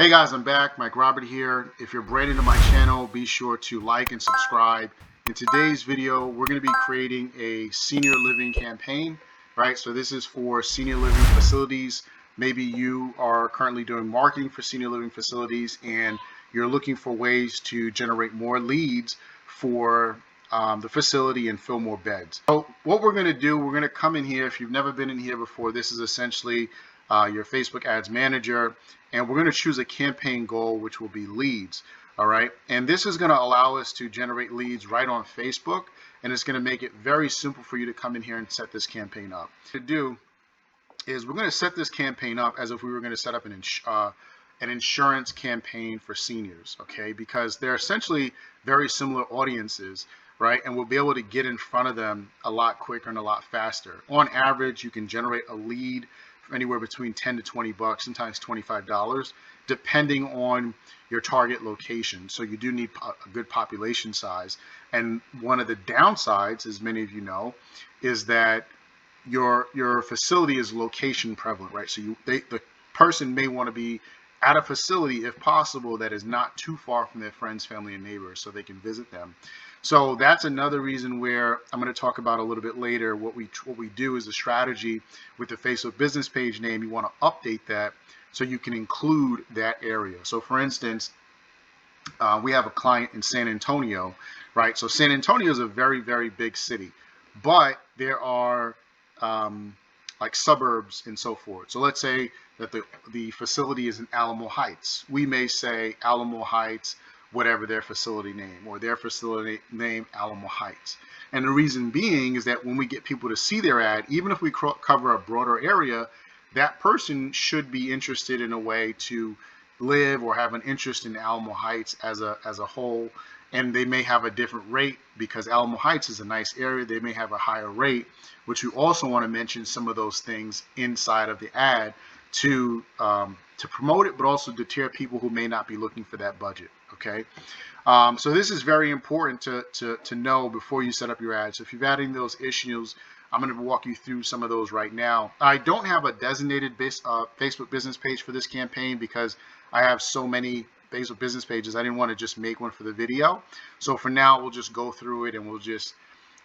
Hey guys, I'm back. Mike Robert here. If you're brand new to my channel, be sure to like and subscribe. In today's video, we're going to be creating a senior living campaign, right? So this is for senior living facilities. Maybe you are currently doing marketing for senior living facilities and you're looking for ways to generate more leads for the facility and fill more beds. So what we're going to do, we're going to come in here. If you've never been in here before, this is essentially your Facebook Ads Manager, and we're going to choose a campaign goal, which will be leads. All right, and this is going to allow us to generate leads right on Facebook, and it's going to make it very simple for you to come in here and set this campaign up. What to do is we're going to set this campaign up as if we were going to set up an insurance campaign for seniors, okay? Because they're essentially very similar audiences, right? And we'll be able to get in front of them a lot quicker and a lot faster. On average, you can generate a lead anywhere between 10 to 20 bucks, sometimes $25, depending on your target location. So you do need a good population size. And one of the downsides, as many of you know, is that your facility is location prevalent, right? So the person may want to be at a facility, if possible, that is not too far from their friends, family, and neighbors, so they can visit them. So that's another reason where I'm going to talk about a little bit later. What we do is a strategy with the Facebook business page name. You want to update that so you can include that area. So for instance, we have a client in San Antonio, right? So San Antonio is a very, very big city, but there are like suburbs and so forth. So let's say that the facility is in Alamo Heights. We may say Alamo Heights, whatever their facility name, or their facility name Alamo Heights. And the reason being is that when we get people to see their ad, even if we cover a broader area, that person should be interested in a way to live or have an interest in Alamo Heights as a whole. And they may have a different rate because Alamo Heights is a nice area. They may have a higher rate, which you also want to mention some of those things inside of the ad to promote it, but also deter people who may not be looking for that budget. Okay, so this is very important to know before you set up your ad. So if you're adding those issues, I'm going to walk you through some of those right now. I don't have a designated Facebook business page for this campaign because I have so many Facebook business pages. I didn't want to just make one for the video. So for now, we'll just go through it and we'll just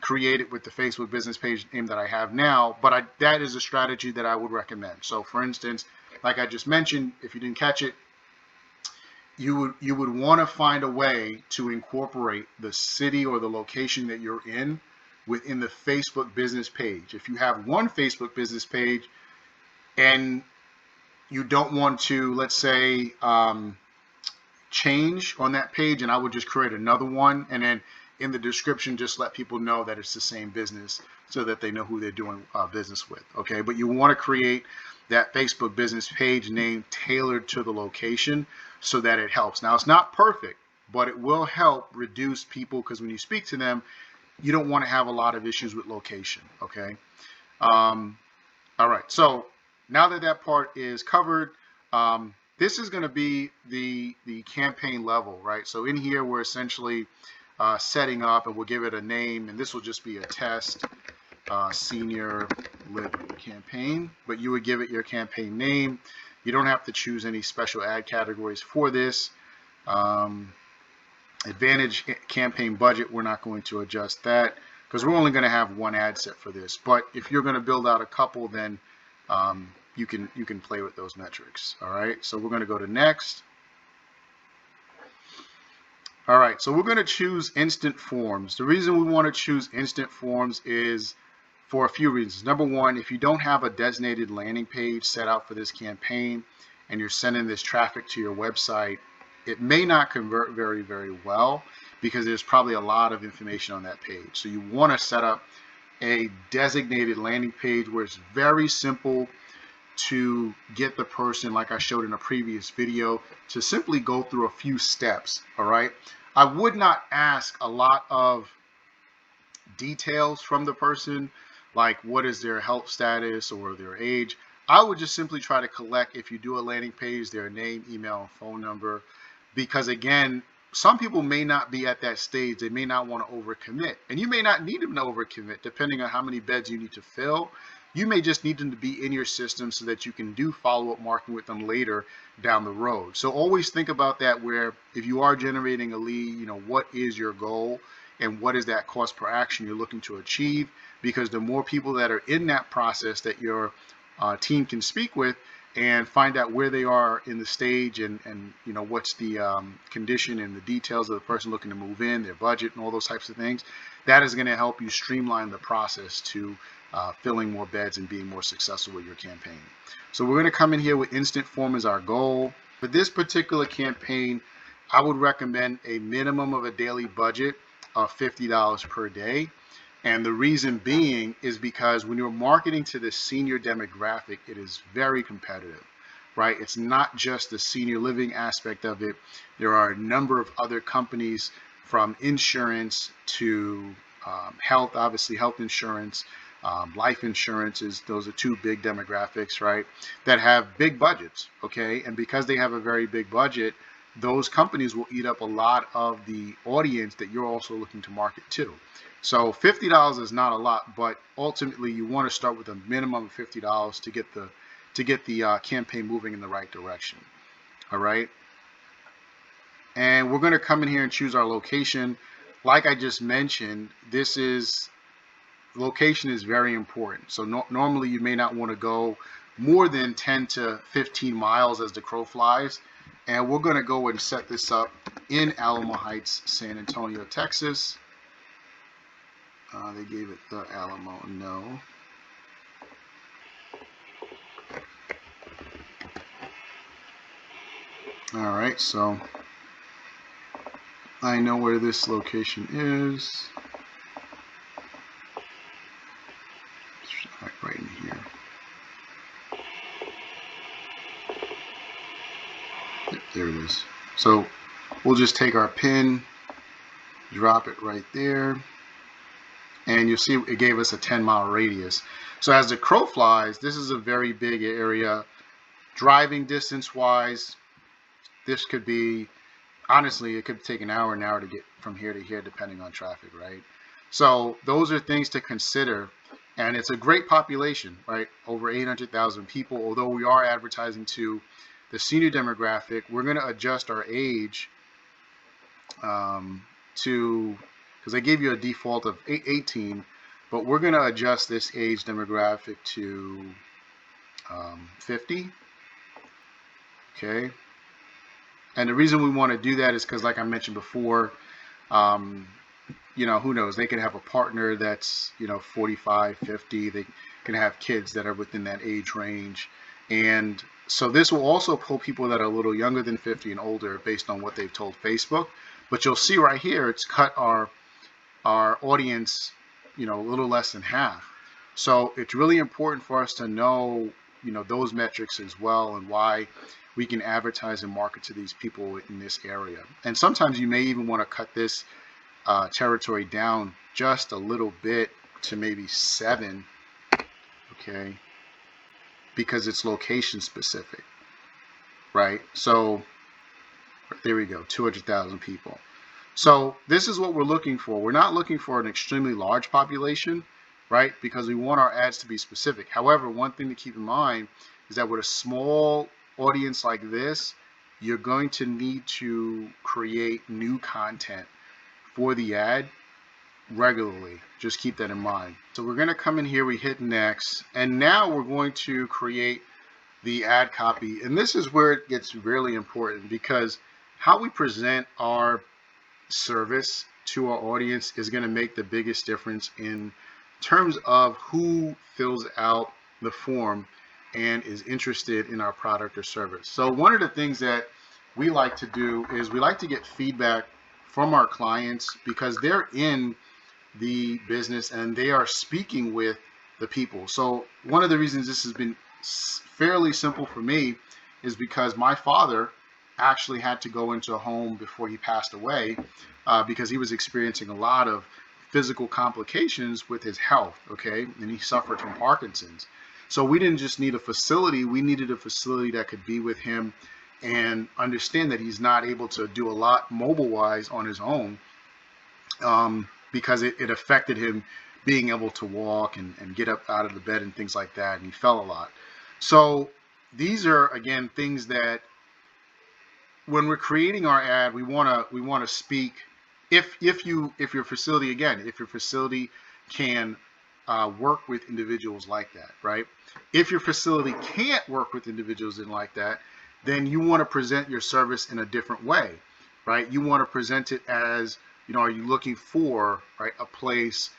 create it with the Facebook business page name that I have now. But that is a strategy that I would recommend. So for instance, like I just mentioned, if you didn't catch it, you would want to find a way to incorporate the city or the location that you're in within the Facebook business page. If you have one Facebook business page and you don't want to, let's say, change on that page, and I would just create another one, and then in the description just let people know that it's the same business so that they know who they're doing business with. Okay, but you want to create that Facebook business page name tailored to the location so that it helps. Now, it's not perfect, but it will help reduce people, because when you speak to them, you don't want to have a lot of issues with location. Okay, all right, so now that that part is covered, this is going to be the campaign level, right? So in here, we're essentially setting up, and we'll give it a name, and this will just be a test senior living campaign, but you would give it your campaign name. You don't have to choose any special ad categories for this. Advantage campaign budget, we're not going to adjust that because we're only going to have one ad set for this. But if you're going to build out a couple, then you can play with those metrics. All right, so we're going to go to next. All right, so we're going to choose instant forms. The reason we want to choose instant forms is for a few reasons. Number one, if you don't have a designated landing page set out for this campaign and you're sending this traffic to your website, it may not convert very, very well because there's probably a lot of information on that page. So you want to set up a designated landing page where it's very simple to get the person, like I showed in a previous video, to simply go through a few steps. All right, I would not ask a lot of details from the person, like what is their health status or their age. I would just simply try to collect, if you do a landing page, their name, email, and phone number, because again, some people may not be at that stage. They may not want to overcommit, and you may not need them to overcommit depending on how many beds you need to fill. you may just need them to be in your system so that you can do follow-up marketing with them later down the road. So always think about that, where if you are generating a lead, what is your goal and what is that cost per action you're looking to achieve? Because the more people that are in that process that your team can speak with and find out where they are in the stage, and what's the condition and the details of the person looking to move in, their budget and all those types of things, that is going to help you streamline the process to filling more beds and being more successful with your campaign. So we're going to come in here with instant form as our goal. For this particular campaign, I would recommend a minimum of a daily budget of $50 per day. And the reason being is because when you're marketing to the senior demographic, it is very competitive, right? It's not just the senior living aspect of it. There are a number of other companies, from insurance to health, obviously health insurance, life insurances. Those are two big demographics, right, that have big budgets, okay? And because they have a very big budget, those companies will eat up a lot of the audience that you're also looking to market to. So $50 is not a lot, but ultimately you want to start with a minimum of $50 to get the campaign moving in the right direction. All right. And we're going to come in here and choose our location. Like I just mentioned, location is very important. So normally you may not want to go more than 10 to 15 miles as the crow flies. And we're going to go and set this up in Alamo Heights, San Antonio, Texas. They gave it the Alamo, no. All right, so I know where this location is. Right in here. Yep, there it is. So we'll just take our pin, drop it right there. And you'll see it gave us a 10-mile radius. So as the crow flies, this is a very big area. Driving distance wise, this could be, honestly, it could take an hour to get from here to here, depending on traffic, right? So those are things to consider. And it's a great population, right? Over 800,000 people. Although we are advertising to the senior demographic, we're going to adjust our age to, because I gave you a default of 18, but we're going to adjust this age demographic to 50. Okay. And the reason we want to do that is because, like I mentioned before, who knows? They could have a partner that's, 45, 50. They can have kids that are within that age range. And so this will also pull people that are a little younger than 50 and older based on what they've told Facebook. But you'll see right here, it's cut our audience, a little less than half. So it's really important for us to know, those metrics as well, and why we can advertise and market to these people in this area. And sometimes you may even want to cut this territory down just a little bit to maybe 7, okay, because it's location specific, right? So there we go, 200,000 people. So this is what we're looking for. We're not looking for an extremely large population, right? Because we want our ads to be specific. However, one thing to keep in mind is that with a small audience like this, you're going to need to create new content for the ad regularly. Just keep that in mind. So we're going to come in here, we hit next, and now we're going to create the ad copy. And this is where it gets really important, because how we present our service to our audience is going to make the biggest difference in terms of who fills out the form and is interested in our product or service. So one of the things that we like to do is we like to get feedback from our clients, because they're in the business and they are speaking with the people. So one of the reasons this has been fairly simple for me is because my father actually had to go into a home before he passed away because he was experiencing a lot of physical complications with his health, okay? And he suffered from Parkinson's. So we didn't just need a facility, we needed a facility that could be with him and understand that he's not able to do a lot mobile-wise on his own because it affected him being able to walk and get up out of the bed and things like that, and he fell a lot. So these are, again, things that when we're creating our ad, we want to speak. If your facility, again, if your facility can work with individuals like that, right? If your facility can't work with individuals in like that, then you want to present your service in a different way, right? You want to present it as, are you looking for, right, a place,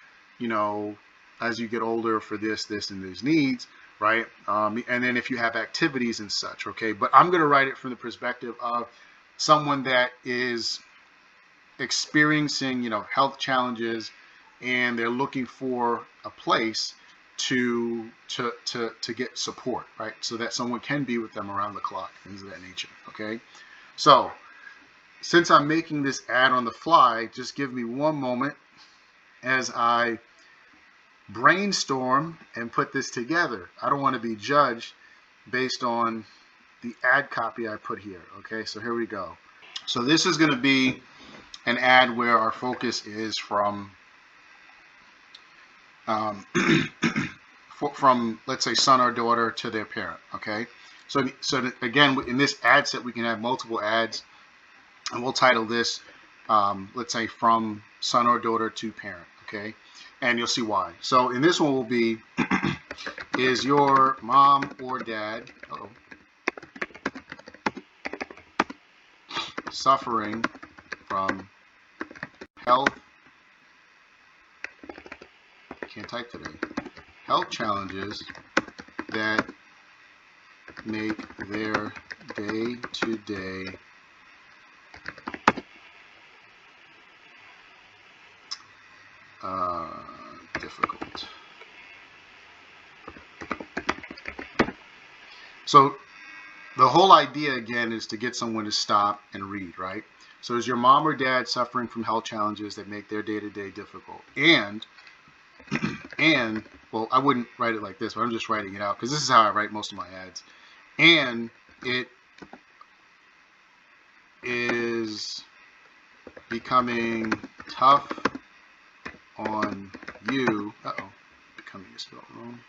as you get older for this, and these needs, right? And then if you have activities and such, okay? But I'm going to write it from the perspective of someone that is experiencing, health challenges, and they're looking for a place to get support, right? So that someone can be with them around the clock, things of that nature, okay? So since I'm making this ad on the fly, just give me one moment as I brainstorm and put this together. I don't want to be judged based on the ad copy I put here, okay? So here we go. So this is going to be an ad where our focus is from from, let's say, son or daughter to their parent, okay? So again, in this ad set, we can have multiple ads, and we'll title this, let's say, from son or daughter to parent, okay? And you'll see why. So in this one will be, is your mom or dad suffering from health, can't type today, health challenges that make their day-to-day difficult. So the whole idea, again, is to get someone to stop and read, right? So is your mom or dad suffering from health challenges that make their day-to-day difficult? And well, I wouldn't write it like this, but I'm just writing it out because this is how I write most of my ads. And it is becoming tough on you. Becoming is spelled wrong.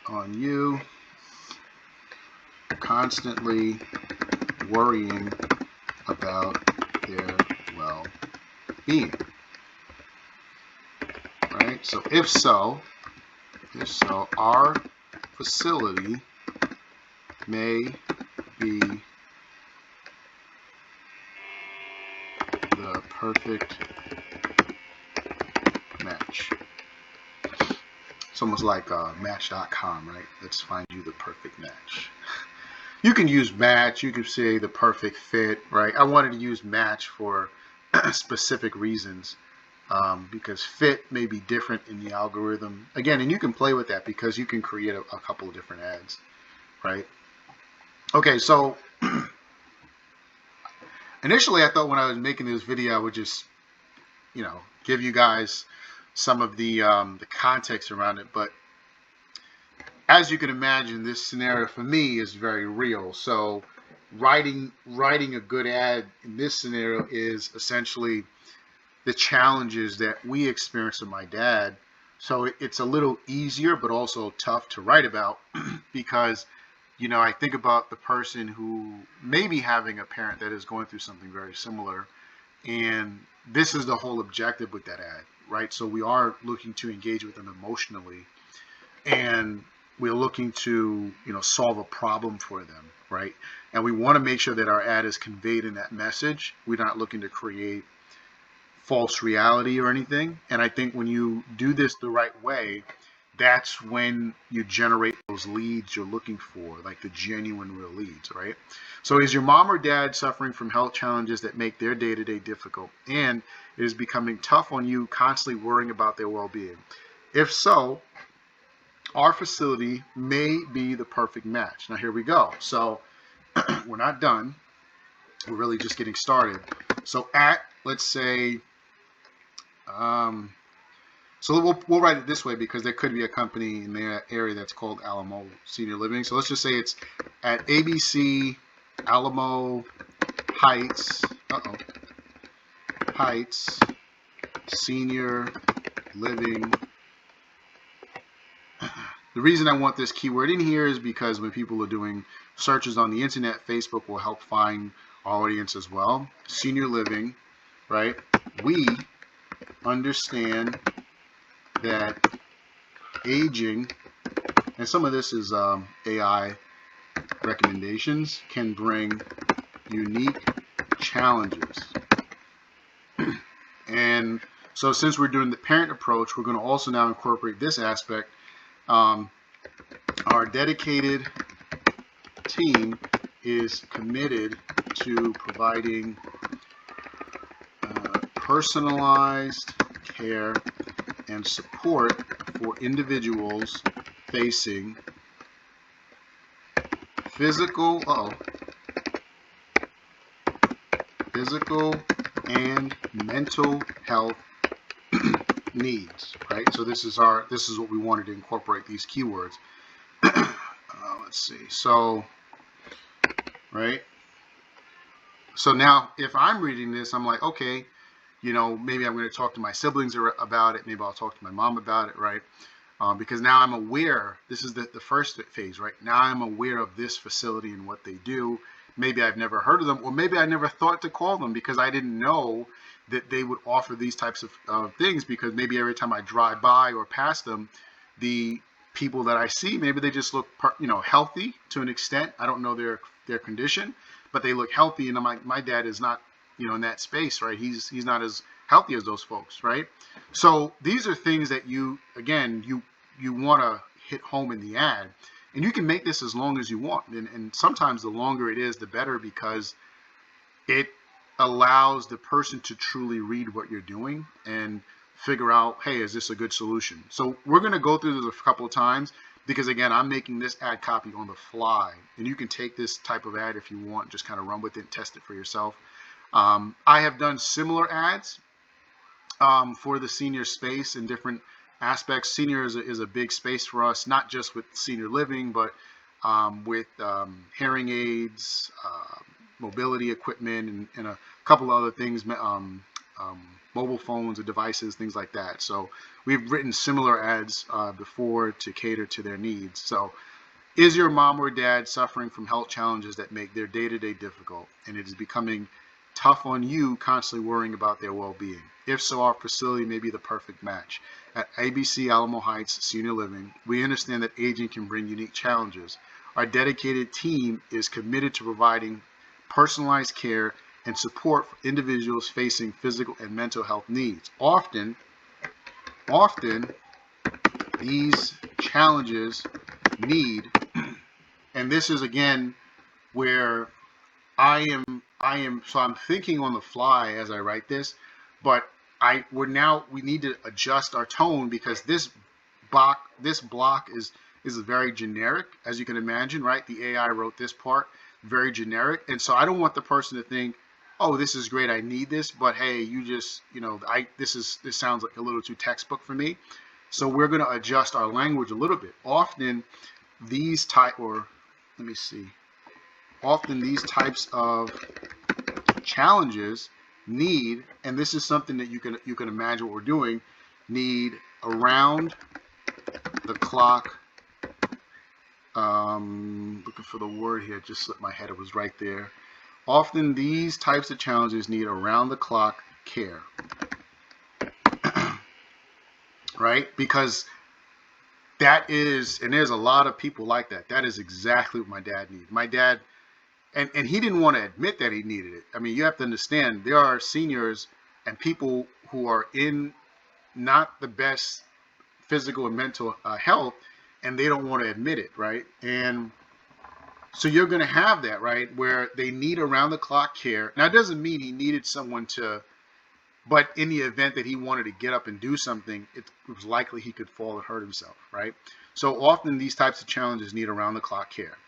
On you, constantly worrying about their well-being. Right? So if so, our facility may be the perfect match. It's almost like Match.com, right? Let's find you the perfect match. You can use Match. You can say the perfect fit, right? I wanted to use Match for specific reasons because fit may be different in the algorithm. Again, and you can play with that because you can create a couple of different ads, right? Okay, so initially I thought when I was making this video I would just, give you guys some of the context around it, but as you can imagine, this scenario for me is very real. So writing a good ad in this scenario is essentially the challenges that we experienced with my dad. So it's a little easier, but also tough to write about because, I think about the person who may be having a parent that is going through something very similar. And this is the whole objective with that ad, right? So we are looking to engage with them emotionally, and we're looking to, solve a problem for them, right? And we want to make sure that our ad is conveyed in that message. We're not looking to create false reality or anything. And I think when you do this the right way, that's when you generate those leads you're looking for, like the genuine real leads, right? So is your mom or dad suffering from health challenges that make their day-to-day difficult, and it is becoming tough on you, constantly worrying about their well-being? If so, our facility may be the perfect match. Now here we go. So we're not done. We're really just getting started. So let's say, so we'll write it this way because there could be a company in the area that's called Alamo Senior Living. So let's just say it's at ABC Alamo Heights Heights Senior Living. The reason I want this keyword in here is because when people are doing searches on the internet, Facebook will help find our audience as well. Senior living, right? We understand that aging, and some of this is AI recommendations, can bring unique challenges. And so since we're doing the parent approach, we're going to also now incorporate this aspect. Our dedicated team is committed to providing personalized care and support for individuals facing physical and mental health needs, right? So this is what we wanted to incorporate, these keywords. Let's see. So, right. So now if I'm reading this, I'm like, okay, you know, maybe I'm going to talk to my siblings about it. Maybe I'll talk to my mom about it, right? Because now I'm aware. This is the first phase, right? Now I'm aware of this facility and what they do. Maybe I've never heard of them, or maybe I never thought to call them because I didn't know that they would offer these types of things, because maybe every time I drive by or pass them, the people that I see, maybe they just look, you know, healthy to an extent. I don't know their condition, but they look healthy, and I'm like, my dad is not, you know, in that space, right? He's not as healthy as those folks, right? So these are things that you want to hit home in the ad, and you can make this as long as you want, and sometimes the longer it is, the better, because it allows the person to truly read what you're doing and figure out, hey, is this a good solution? So we're going to go through this a couple of times, because again, I'm making this ad copy on the fly, and you can take this type of ad if you want, just kind of run with it and test it for yourself. I have done similar ads for the senior space in different aspects. Senior is a big space for us, not just with senior living, but with hearing aids, mobility equipment, and a couple other things, mobile phones or devices, things like that. So we've written similar ads before to cater to their needs. So, is your mom or dad suffering from health challenges that make their day-to-day difficult, and it is becoming tough on you constantly worrying about their well-being? If so, our facility may be the perfect match. At ABC Alamo Heights Senior Living, we understand that aging can bring unique challenges. Our dedicated team is committed to providing personalized care and support for individuals facing physical and mental health needs. Often these challenges need, and this is again where I am, so I'm thinking on the fly as I write this, but we need to adjust our tone, because this block is very generic, as you can imagine, right? The AI wrote this part very generic, and so I don't want the person to think, oh, this is great, I need this, but hey, you just, you know, this sounds like a little too textbook for me. So we're going to adjust our language a little bit. Often these types of challenges need, and this is something that you can imagine what we're doing, need around the clock. Looking for the word here, it just slipped my head, it was right there. Often these types of challenges need around the clock care. Right? Because that is, and there's a lot of people like that. That is exactly what my dad needed. My dad, and he didn't want to admit that he needed it. I mean, you have to understand, there are seniors and people who are in not the best physical and mental health, and they don't want to admit it, right? And so you're going to have that, right, where they need around the clock care. Now, it doesn't mean he needed someone to, but in the event that he wanted to get up and do something, it was likely he could fall and hurt himself, right? So often these types of challenges need around the clock care.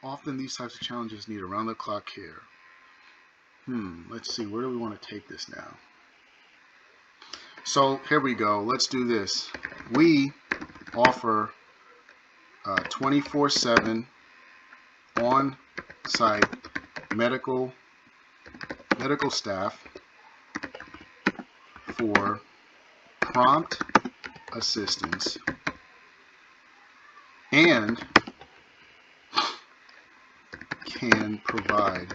Often these types of challenges need around the clock care. Let's see, where do we want to take this now? So here we go. Let's do this. We offer 24/7 on-site medical staff for prompt assistance and can provide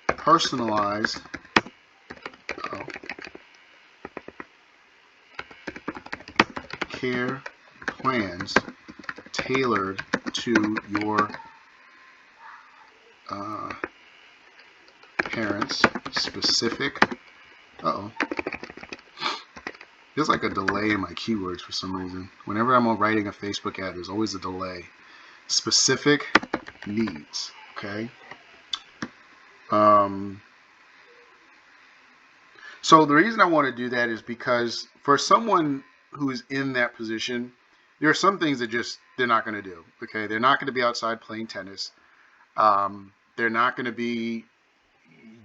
personalized care plans tailored to your parents' specific. There's like a delay in my keywords for some reason. Whenever I'm writing a Facebook ad, there's always a delay. Specific needs. Okay. So the reason I want to do that is because for someone who is in that position, there are some things that they're not going to do. Okay, they're not going to be outside playing tennis. They're not going to be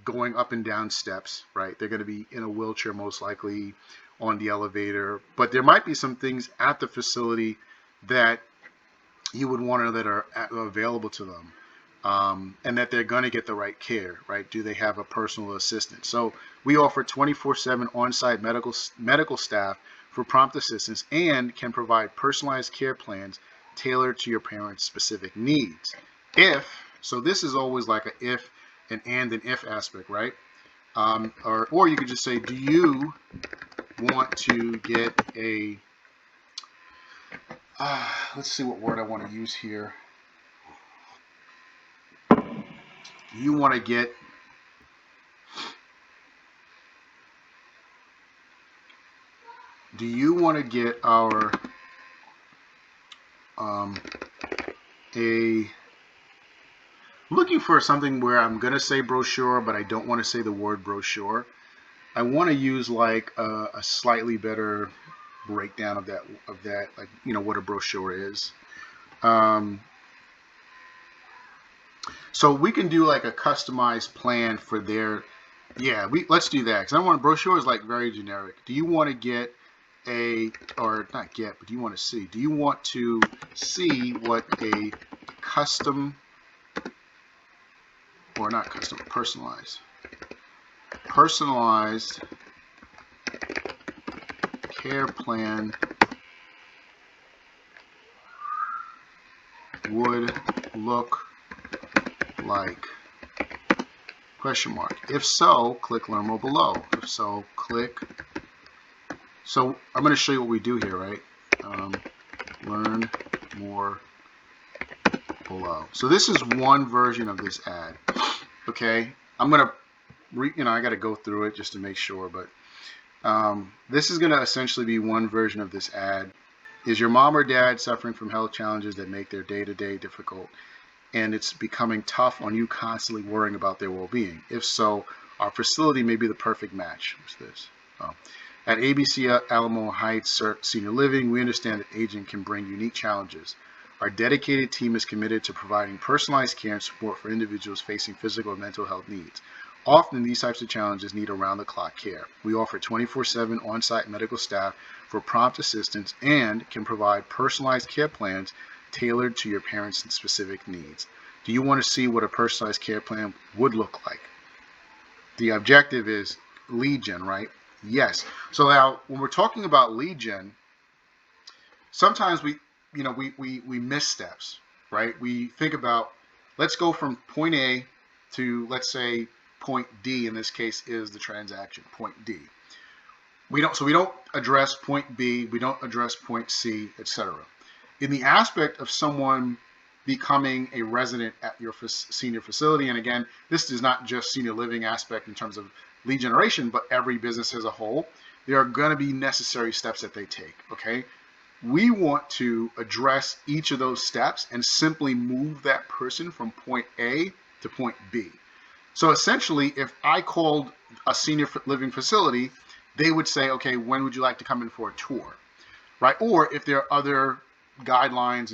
going up and down steps, right? They're going to be in a wheelchair most likely, on the elevator. But there might be some things at the facility that you would want to know that are available to them, and that they're going to get the right care, right? Do they have a personal assistant? So we offer 24/7 on-site medical staff for prompt assistance and can provide personalized care plans tailored to your parents' specific needs. So this is always like a if and an if aspect, right? Or you could just say, do you want to get a, let's see what word I want to use here. Do you want to get our looking for something where I'm going to say brochure, but I don't want to say the word brochure. I want to use like a slightly better breakdown of that, like, you know, what a brochure is. So we can do like a customized plan for their, let's do that, because I want brochure is like very generic. Do you want to get or not get, but do you want to see? Do you want to see what a personalized care plan would look like? Question mark. If so, click learn more below. If so, click. So I'm going to show you what we do here, right? Learn more below. So this is one version of this ad. Okay, I'm going to I got to go through it just to make sure, but this is going to essentially be one version of this ad. Is your mom or dad suffering from health challenges that make their day-to-day difficult, and it's becoming tough on you constantly worrying about their well-being? If so, our facility may be the perfect match. What's this? At ABC Alamo Heights Senior Living, we understand that aging can bring unique challenges. Our dedicated team is committed to providing personalized care and support for individuals facing physical and mental health needs. Often, these types of challenges need around-the-clock care. We offer 24/7 on-site medical staff for prompt assistance and can provide personalized care plans tailored to your parents' specific needs. Do you want to see what a personalized care plan would look like? The objective is lead gen, right? Yes. So now, when we're talking about lead gen, sometimes we miss steps, right? We think about, let's go from point A to, let's say, point D. In this case, is the transaction, point D. We don't address point B, we don't address point C, etc. In the aspect of someone becoming a resident at your senior facility, and again, this is not just senior living aspect in terms of lead generation, but every business as a whole, there are going to be necessary steps that they take, okay? We want to address each of those steps and simply move that person from point A to point B. So essentially, if I called a senior living facility, they would say, okay, when would you like to come in for a tour, right? Or if there are other guidelines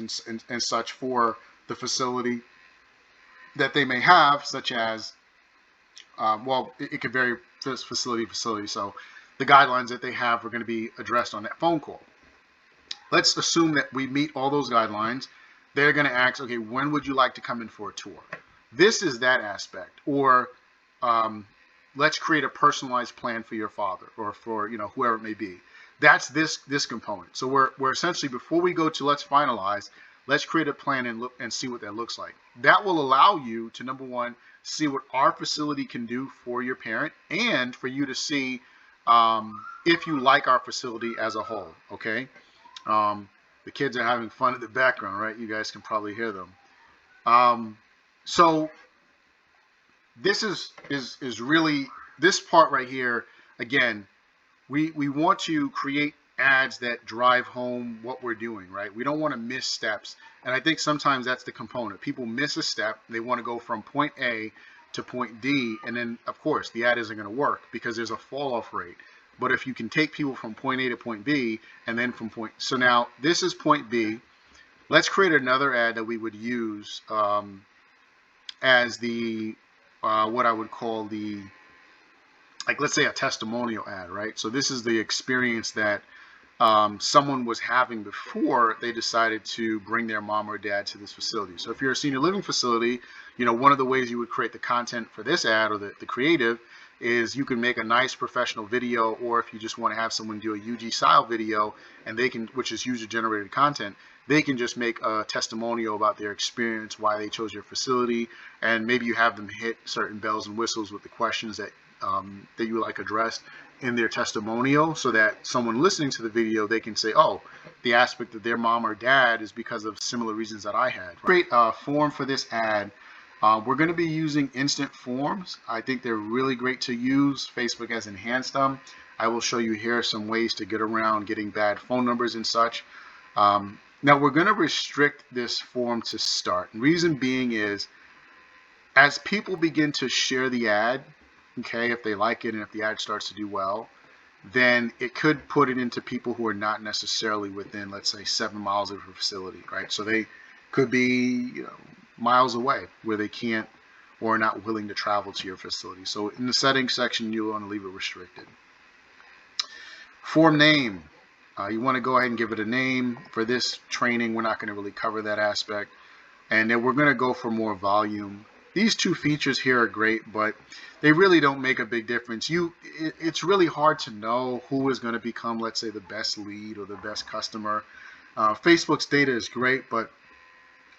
and such for the facility that they may have, such as, it could vary facility to facility. So the guidelines that they have are going to be addressed on that phone call. Let's assume that we meet all those guidelines, they're going to ask, okay, when would you like to come in for a tour? This is that aspect. Or let's create a personalized plan for your father, or for, you know, whoever it may be. That's this component. So we're essentially, before we go to let's finalize, let's create a plan and look and see what that looks like. That will allow you to, number one, see what our facility can do for your parent, and for you to see if you like our facility as a whole. Okay. The kids are having fun in the background, right? You guys can probably hear them. So this is really, this part right here. Again, we want to create ads that drive home what we're doing, right? We don't want to miss steps. And I think sometimes that's the component. People miss a step. They want to go from point A to point D, and then of course the ad isn't going to work because there's a fall off rate. But if you can take people from point A to point B, and then from point, so now this is point B. Let's create another ad that we would use as the what I would call the, like, let's say a testimonial ad, right? So this is the experience that someone was having before they decided to bring their mom or dad to this facility. So if you're a senior living facility, you know, one of the ways you would create the content for this ad, or the creative, is you can make a nice professional video, or if you just want to have someone do a UG style video, and they can, which is user generated content, they can just make a testimonial about their experience, why they chose your facility, and maybe you have them hit certain bells and whistles with the questions that that you would like addressed in their testimonial, so that someone listening to the video, they can say, oh, the aspect of their mom or dad is because of similar reasons that I had. Create a form for this ad. We're going to be using instant forms. I think they're really great to use. Facebook has enhanced them. I will show you here some ways to get around getting bad phone numbers and such. Now we're going to restrict this form to start. And reason being is, as people begin to share the ad, okay, if they like it and if the ad starts to do well, then it could put it into people who are not necessarily within, let's say, 7 miles of your facility, right? So they could be, you know, miles away where they can't or are not willing to travel to your facility. So in the settings section, you want to leave it restricted. Form name. You want to go ahead and give it a name. For this training, we're not going to really cover that aspect. And then we're going to go for more volume. These two features here are great, but they really don't make a big difference. It's really hard to know who is going to become, let's say, the best lead or the best customer. Facebook's data is great, but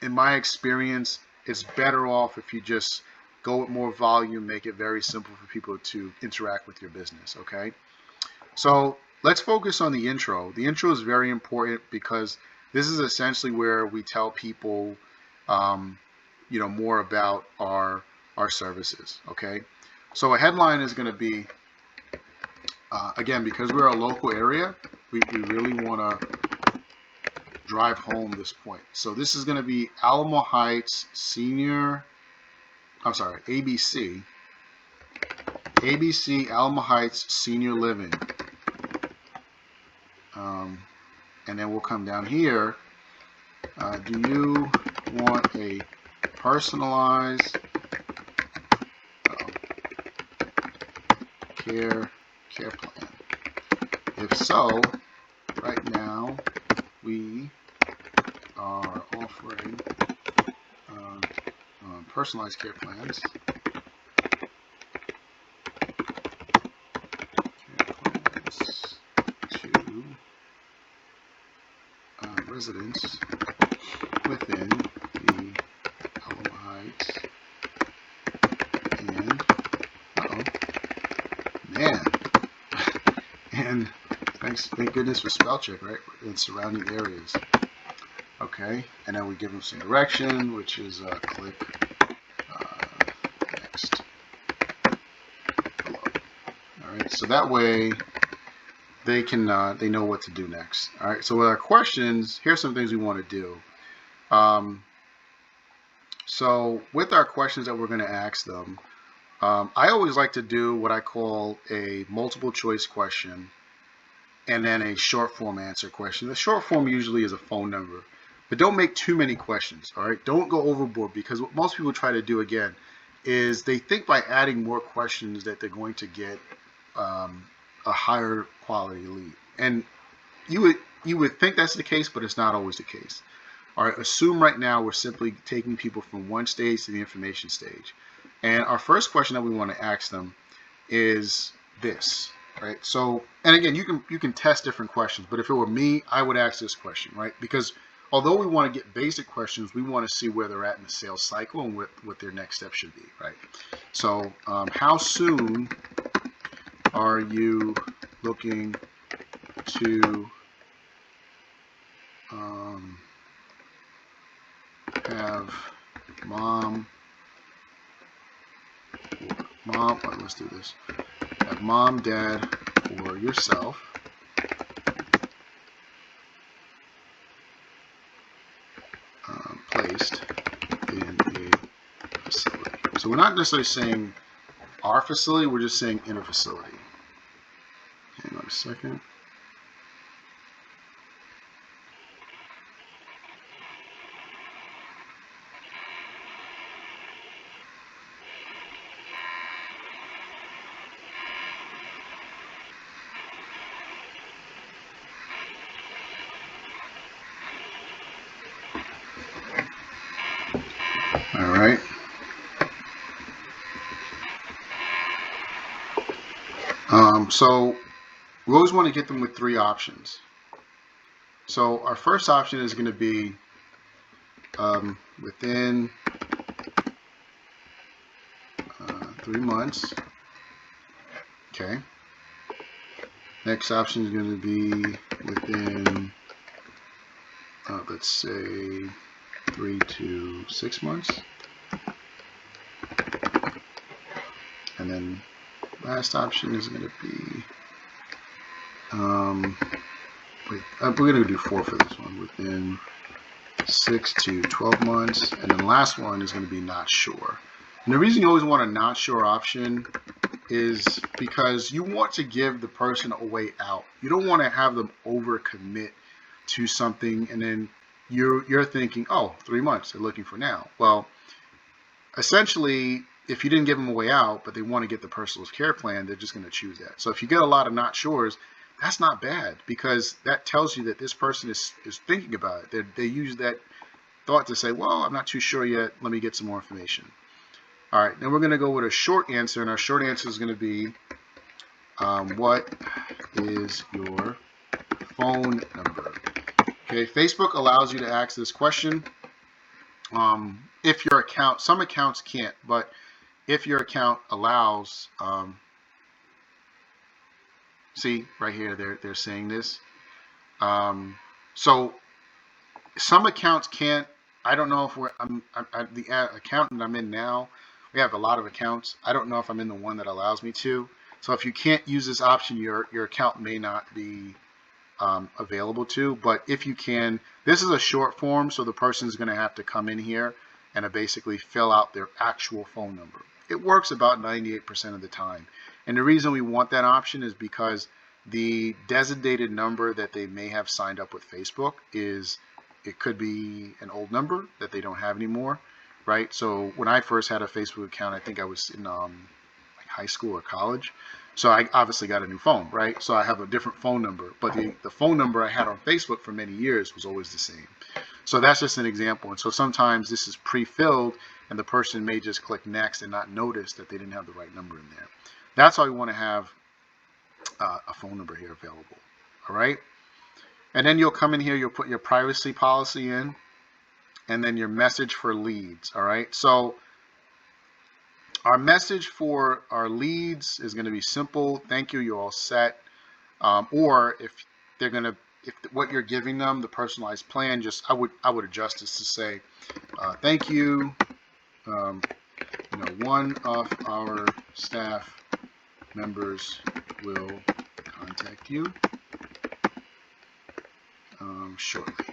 in my experience, it's better off if you just go with more volume, make it very simple for people to interact with your business, okay? So let's focus on the intro. The intro is very important because this is essentially where we tell people you know, more about our services, okay? So a headline is going to be, again, because we're a local area, we really want to drive home this point. So this is going to be Alamo Heights Senior, I'm sorry, ABC Alamo Heights Senior Living. And then we'll come down here. Do you want a personalized care plan? If so, right now we are offering personalized care plans. To residents within the Alamo Heights and man, and thank goodness for spell check, right? In surrounding areas. Okay, and then we give them some direction, which is click next below. All right, so that way they can they know what to do next. All right, so with our questions, here's some things we want to do. So with our questions that we're going to ask them, I always like to do what I call a multiple choice question and then a short form answer question. The short form usually is a phone number, but don't make too many questions, all right? Don't go overboard, because what most people try to do, again, is they think by adding more questions that they're going to get a higher quality lead. And you would think that's the case, but it's not always the case. All right, assume right now we're simply taking people from one stage to the information stage. And our first question that we want to ask them is this, right? So, and again, you can test different questions, but if it were me, I would ask this question, right? Because although we want to get basic questions, we want to see where they're at in the sales cycle and what their next step should be, right? So, how soon are you looking to have mom, let's do this. Have mom, dad, or yourself placed in a facility. So we're not necessarily saying our facility, we're just saying in a facility. Hang on a second. All right. So we always want to get them with three options. So our first option is going to be within 3 months. Okay. Next option is going to be within, let's say, 3 to 6 months. And then last option is going to be, we're going to do 4 for this one, within 6 to 12 months. And then the last one is going to be not sure. And the reason you always want a not sure option is because you want to give the person a way out. You don't want to have them overcommit to something and then you're thinking, oh, 3 months they're looking for now. Well, essentially, if you didn't give them a way out, but they want to get the personal care plan, they're just going to choose that. So if you get a lot of not sures, that's not bad because that tells you that this person is thinking about it. They use that thought to say, well, I'm not too sure yet. Let me get some more information. All right, then we're going to go with a short answer, and our short answer is going to be, what is your phone number? Okay, Facebook allows you to ask this question. If your account, some accounts can't, but if your account allows, see right here, they're saying this. So some accounts can't. I don't know if the accountant I'm in now. We have a lot of accounts. I don't know if I'm in the one that allows me to. So if you can't use this option, your account may not be available to. But if you can, this is a short form, so the person is going to have to come in here and basically fill out their actual phone number. It works about 98% of the time. And the reason we want that option is because the designated number that they may have signed up with Facebook it could be an old number that they don't have anymore, right? So when I first had a Facebook account, I think I was in like high school or college. So I obviously got a new phone, right? So I have a different phone number, but the phone number I had on Facebook for many years was always the same. So that's just an example. And so sometimes this is pre-filled and the person may just click next and not notice that they didn't have the right number in there. That's why we want to have a phone number here available. All right. And then you'll come in here, you'll put your privacy policy in, and then your message for leads. All right. So our message for our leads is going to be simple. Thank you. You're all set. Or if they're going to, if what you're giving them, the personalized plan, just I would adjust this to say, thank you. One of our staff members will contact you shortly,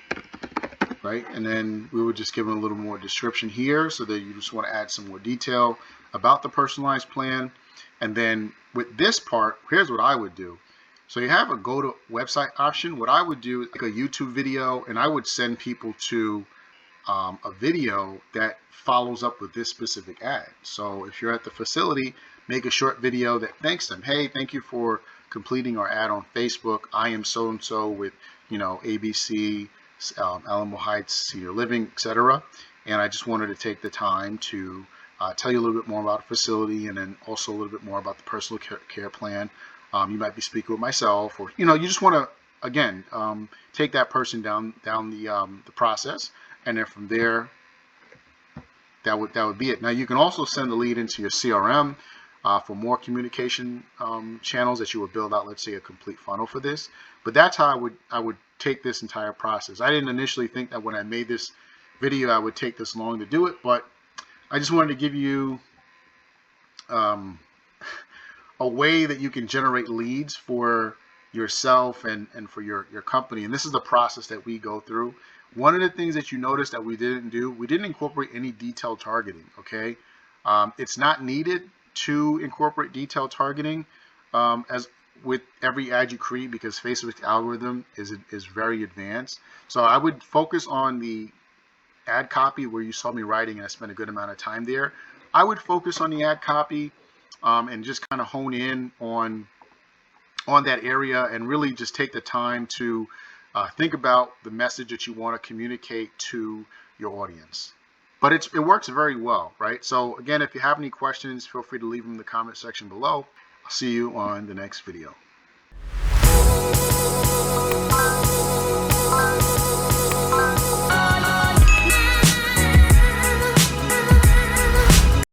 right? And then we would just give them a little more description here so that you just want to add some more detail about the personalized plan. And then with this part, here's what I would do. So you have a go to website option. What I would do is like a YouTube video, and I would send people to a video that follows up with this specific ad. So if you're at the facility, make a short video that thanks them. Hey, thank you for completing our ad on Facebook. I am so-and-so with, ABC. Alamo Heights Senior Living, etc. And I just wanted to take the time to tell you a little bit more about the facility, and then also a little bit more about the personal care plan. You might be speaking with myself, or you just want to again take that person down the process, and then from there, that would be it. Now you can also send the lead into your CRM for more communication channels that you would build out, let's say, a complete funnel for this. But that's how I would take this entire process. I didn't initially think that when I made this video I would take this long to do it, but I just wanted to give you a way that you can generate leads for yourself and for your company. And this is the process that we go through. One of the things that you noticed that we didn't incorporate any detailed targeting. Okay, it's not needed to incorporate detailed targeting as with every ad you create, because Facebook's algorithm is very advanced. So I would focus on the ad copy where you saw me writing, and I spent a good amount of time there. I would focus on the ad copy and just kind of hone in on that area, and really just take the time to think about the message that you want to communicate to your audience. But it works very well, right? So again, if you have any questions, feel free to leave them in the comment section below. I'll see you on the next video.